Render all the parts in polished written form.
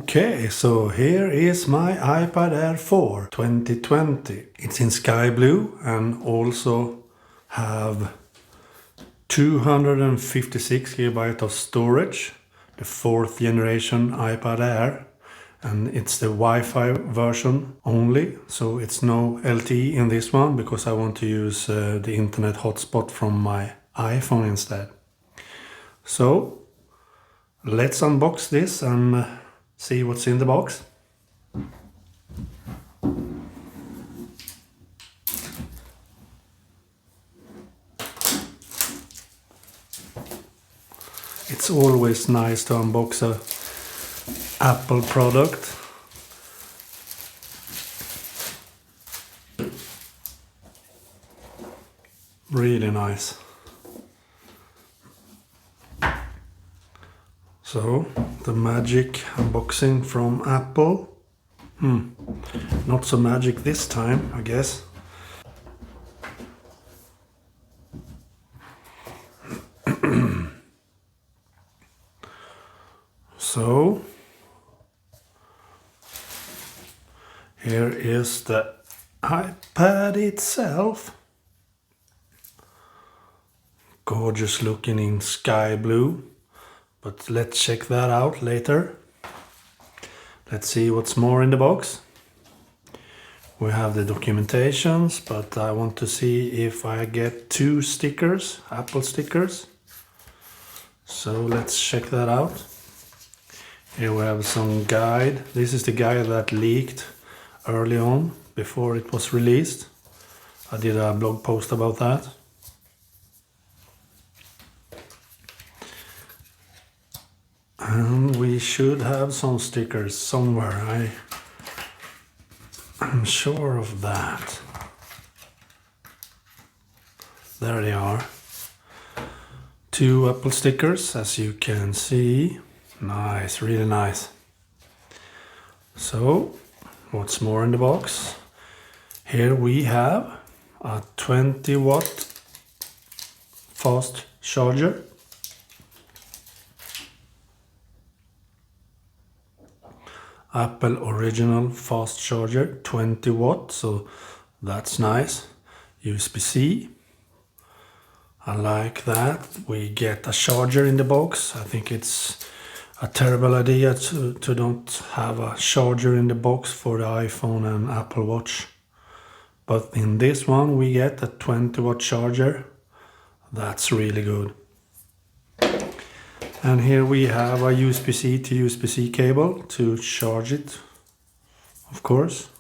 Okay, so here is my iPad Air 4 2020. It's in sky blue and also have 256 GB of storage, the 4th generation iPad Air, and it's the Wi-Fi version only, so it's no LTE in this one because I want to use the internet hotspot from my iPhone instead. So let's unbox this and see what's in the box. It's always nice to unbox a Apple product. Really nice. So, the magic unboxing from Apple. Not so magic this time, I guess. So, here is the iPad itself. Gorgeous looking in sky blue. But let's check that out later. Let's see what's more in the box. We have the documentations, but I want to see if I get 2 stickers, Apple stickers. So let's check that out. Here we have some guide. This is the guide that leaked early on, before it was released. I did a blog post about that. And we should have some stickers somewhere. I'm sure of that. There they are. 2 Apple stickers, as you can see. Nice, really nice. So, what's more in the box? Here we have a 20-watt fast charger. Apple original fast charger, 20 watt, so that's nice. USB-C, I like that. We get a charger in the box. I think it's a terrible idea to don't have a charger in the box for the iPhone and Apple Watch. But in this one we get a 20 watt charger. That's really good. And here we have a USB-C to USB-C cable to charge it, of course.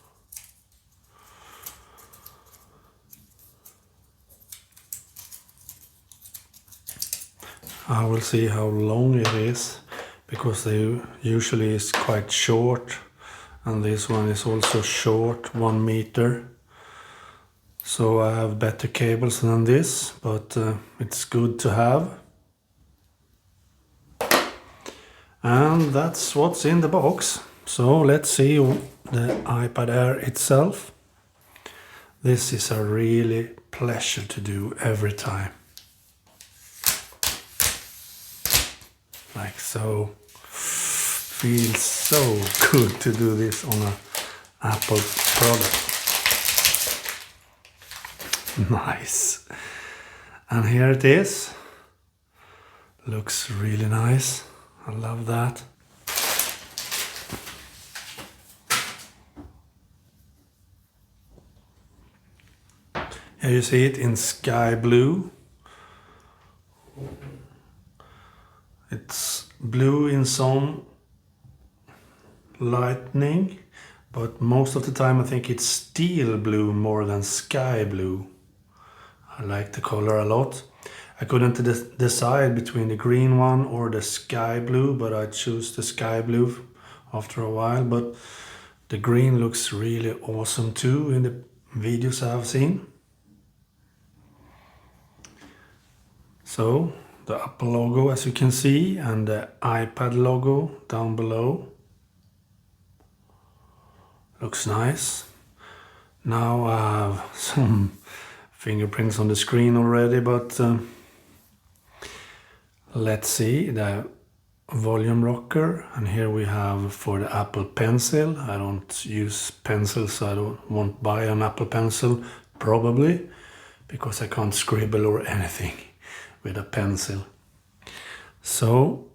I will see how long it is, because they usually is quite short, and this one is also short, 1 meter. So I have better cables than this, but it's good to have. And that's what's in the box. So let's see the iPad Air itself. This is a really pleasure to do every time. Like so. Feels so good to do this on an Apple product. Nice. And here it is. Looks really nice. I love that. Here you see it in sky blue. It's blue in some lightning, but most of the time I think it's steel blue more than sky blue. I like the color a lot. I couldn't decide between the green one or the sky blue, but I choose the sky blue after a while. But the green looks really awesome too in the videos I've seen. So the Apple logo, as you can see, and the iPad logo down below. Looks nice. Now I have some fingerprints on the screen already, but let's see. The volume rocker, and here we have for the Apple Pencil. I don't use pencils, so I won't buy an Apple Pencil probably, because I can't scribble or anything with a pencil. So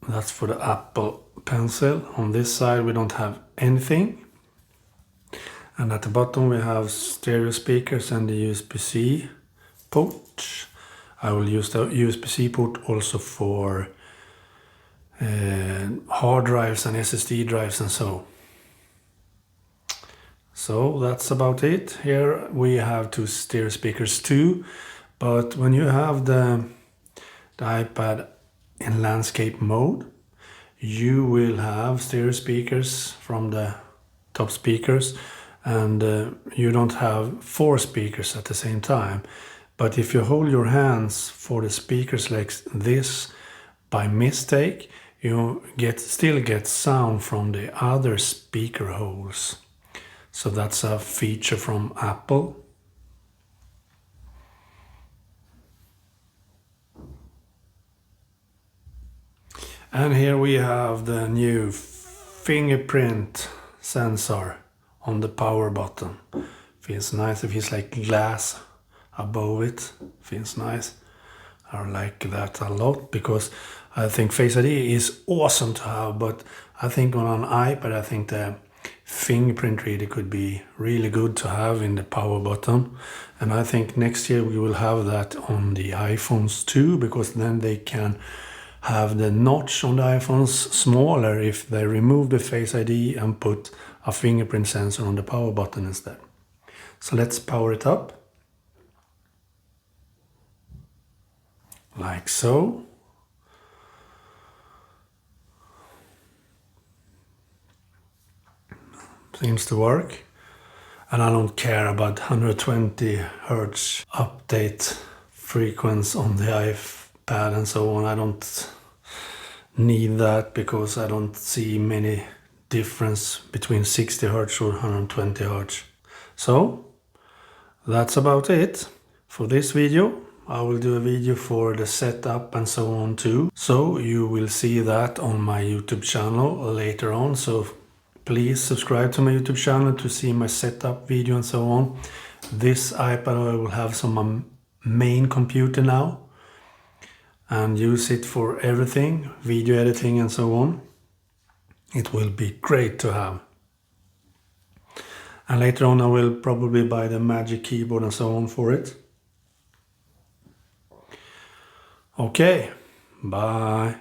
that's for the Apple Pencil. On this side we don't have anything, and at the bottom we have stereo speakers and the USB-C port. I will use the USB-C port also for hard drives and SSD drives and so. So that's about it. Here we have two stereo speakers too, but when you have the iPad in landscape mode, you will have stereo speakers from the top speakers, and you don't have 4 speakers at the same time. But if you hold your hands for the speakers like this by mistake, you still get sound from the other speaker holes. So that's a feature from Apple. And here we have the new fingerprint sensor on the power button. Feels nice. It feels like glass above it. Feels nice. I like that a lot, because I think Face ID is awesome to have, but I think on an iPad, I think the fingerprint reader could be really good to have in the power button. And I think next year we will have that on the iPhones too, because then they can have the notch on the iPhones smaller if they remove the Face ID and put a fingerprint sensor on the power button instead. So let's power it up. Like so. Seems to work. And I don't care about 120 Hertz update frequency on the iPad and so on. I don't need that, because I don't see many difference between 60 Hertz or 120 Hertz. So that's about it for this video. I will do a video for the setup and so on too. So you will see that on my YouTube channel later on. So please subscribe to my YouTube channel to see my setup video and so on. This iPad I will have some main computer now and use it for everything, video editing and so on. It will be great to have. And later on I will probably buy the Magic Keyboard and so on for it. Okay, bye.